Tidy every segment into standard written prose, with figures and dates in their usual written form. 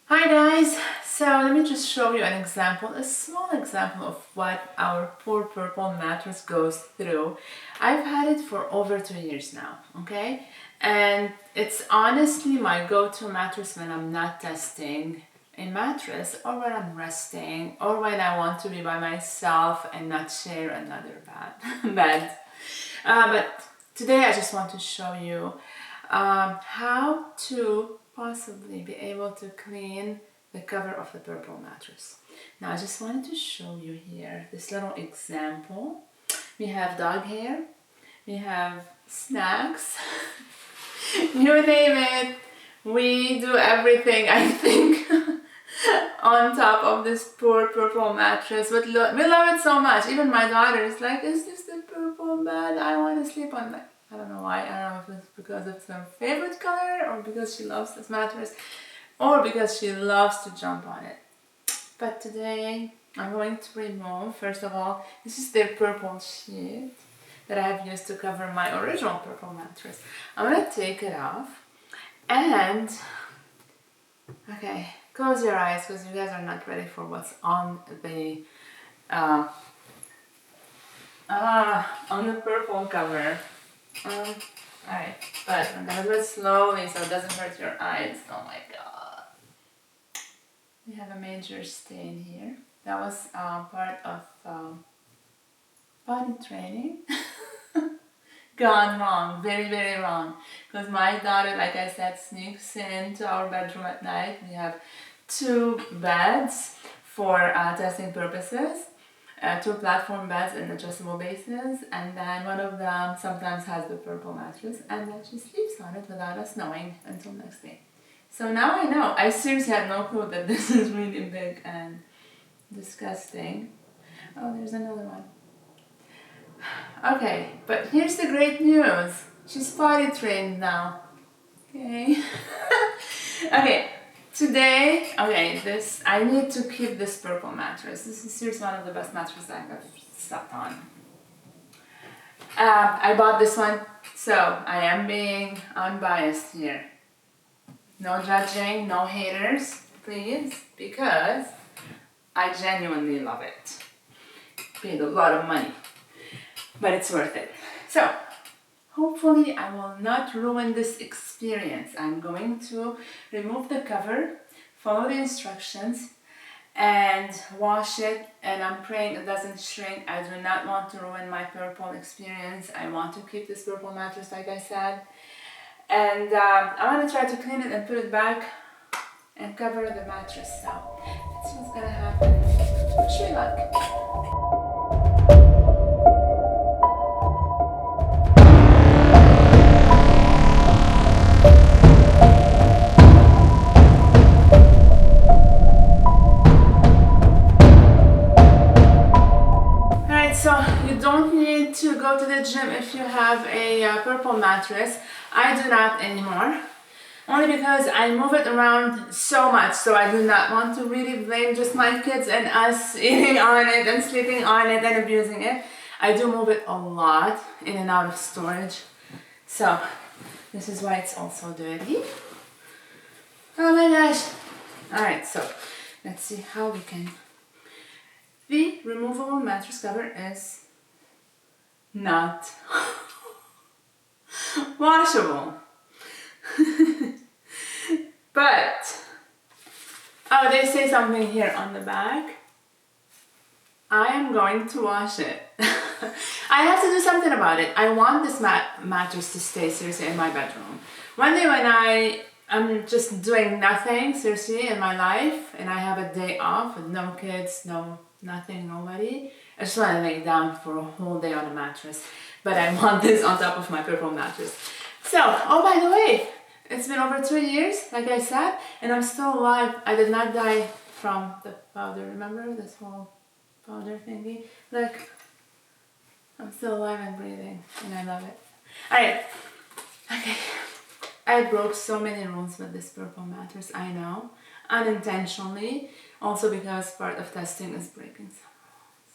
Hi guys, so let me just show you an example, a small example of what our poor purple mattress goes through. I've had it for over 2 years now, okay? And it's honestly my go-to mattress when I'm not testing a mattress or when I'm resting or when I want to be by myself and not share another bed. But today I just want to show you how to possibly be able to clean the cover of the purple mattress. Now I just wanted to show you here this little example. We have dog hair, we have snacks, you name it. We do everything, I think, on top of this poor purple mattress. But we love it so much. Even my daughter is like, is this the purple bed I want to sleep on? Like, I don't know why. I don't know if it's because it's her favorite color or because she loves this mattress or because she loves to jump on it. But today I'm going to remove, first of all, this is the purple sheet that I have used to cover my original purple mattress. I'm going to take it off and, okay, close your eyes because you guys are not ready for what's on the purple cover. Alright, but I'm gonna do it slowly so it doesn't hurt your eyes. Oh my god. We have a major stain here. That was part of body training. Gone wrong, very, very wrong. Because my daughter, like I said, sneaks into our bedroom at night. We have two beds for testing purposes. Two platform beds in adjustable bases, and then one of them sometimes has the purple mattress, and then she sleeps on it without us knowing until next day. So now I know. I seriously had no clue that this is really big and disgusting. Oh, there's another one. Okay, but here's the great news. She's potty trained now. Okay. Okay. Today, I need to keep this purple mattress. This is seriously one of the best mattresses I have slept on. I bought this one, so I am being unbiased here. No judging, no haters, please, because I genuinely love it. Paid a lot of money, but it's worth it. So, hopefully I will not ruin this experience. I'm going to remove the cover, follow the instructions, and wash it, and I'm praying it doesn't shrink. I do not want to ruin my purple experience. I want to keep this purple mattress like I said. And I'm going to try to clean it and put it back and cover the mattress. So let's see what's going to happen. Wish me luck. So you don't need to go to the gym if you have a purple mattress. I do not anymore. Only because I move it around so much, so I do not want to really blame just my kids and us eating on it and sleeping on it and abusing it. I do move it a lot in and out of storage. So this is why it's also dirty. Oh my gosh. Alright, so let's see how we can. The removable mattress cover is not washable. But, oh, they say something here on the back. I am going to wash it. I have to do something about it. I want this mattress to stay seriously in my bedroom. One day when I'm just doing nothing seriously in my life and I have a day off with no kids, nothing, nobody, I just want to lay down for a whole day on a mattress. But I want this on top of my purple mattress. So, oh by the way, it's been over 2 years, like I said, and I'm still alive. I did not die from the powder, remember this whole powder thingy? Like, I'm still alive and breathing, and I love it. Alright, okay. I broke so many rules with this purple mattress, I know, unintentionally, also because part of testing is breaking some rules.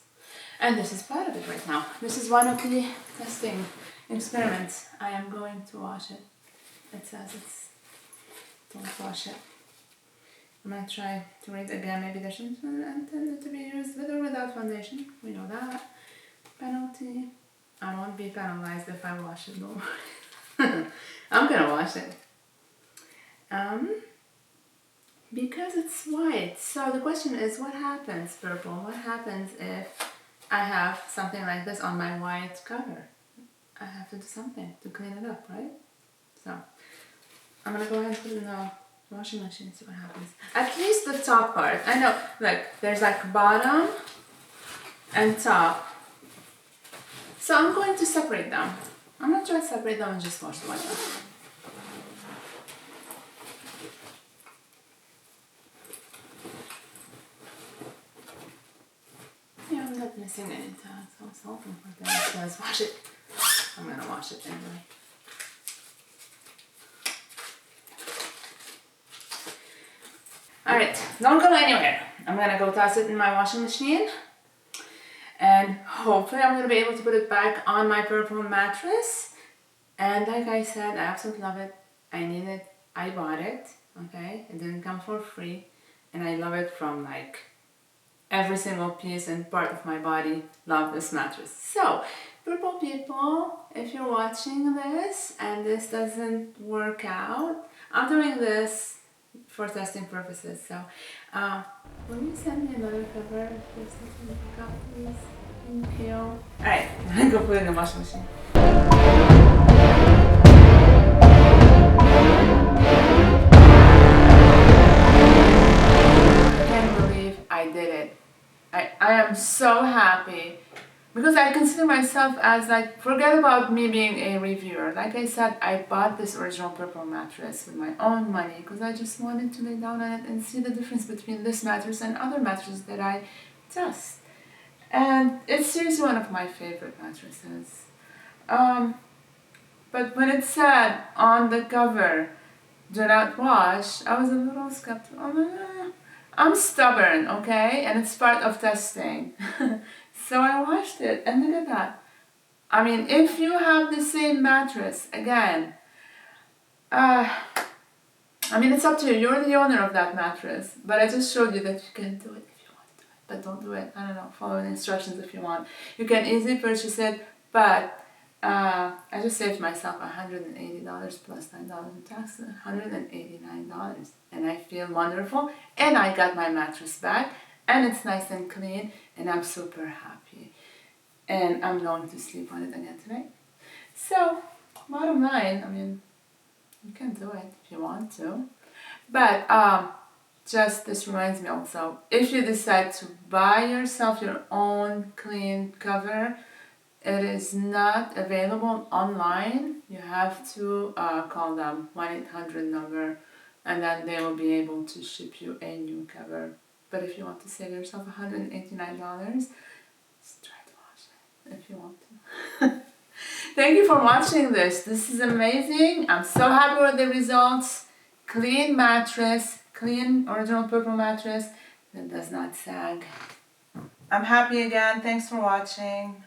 And this is part of it right now. This is one of the testing experiments. I am going to wash it. It says don't wash it. I'm gonna try to read again. Maybe there's something intended to be used with or without foundation. We know that. Penalty. I won't be penalized if I wash it though. I'm gonna wash it. Because it's white. So the question is, what happens, purple? What happens if I have something like this on my white cover? I have to do something to clean it up, right? So I'm gonna go ahead and put it in the washing machine and see what happens. At least the top part. I know, look, there's like bottom and top. So I'm going to separate them. I'm gonna try to separate them and just wash the white off. Yeah, I'm not missing any tags, so it's all important. So let's wash it. I'm gonna wash it anyway. Alright, don't go anywhere. I'm gonna go toss it in my washing machine. And hopefully I'm gonna be able to put it back on my purple mattress. And like I said, I absolutely love it. I need it. I bought it. Okay? It didn't come for free. And I love it from like every single piece and part of my body. Love this mattress. So, purple people, if you're watching this and this doesn't work out, I'm doing this for testing purposes. So, will you send me another cover if there's something you got, please? Thank you. Alright, I'm gonna go put it in the washing machine. I can't believe I did it. I am so happy because I consider myself as like, forget about me being a reviewer. Like I said, I bought this original purple mattress with my own money because I just wanted to lay down on it and see the difference between this mattress and other mattresses that I test. And it's seriously one of my favorite mattresses. But when it said on the cover, do not wash, I was a little skeptical. I'm stubborn, okay? And it's part of testing. So I washed it, and look at that. I mean, if you have the same mattress, again, I mean, it's up to you. You're the owner of that mattress. But I just showed you that you can do it if you want to do it. But don't do it. I don't know. Follow the instructions if you want. You can easily purchase it, but I just saved myself $180 plus $9 in tax, $189, and I feel wonderful. And I got my mattress back, and it's nice and clean, and I'm super happy. And I'm going to sleep on it again tonight. So, bottom line, I mean, you can do it if you want to. But just this reminds me also, if you decide to buy yourself your own clean cover, it is not available online. You have to call them 1-800 number, and then they will be able to ship you a new cover. But if you want to save yourself $189, just try to wash it if you want to. Thank you for watching this. This is amazing. I'm so happy with the results. Clean mattress, clean original purple mattress that does not sag. I'm happy again. Thanks for watching.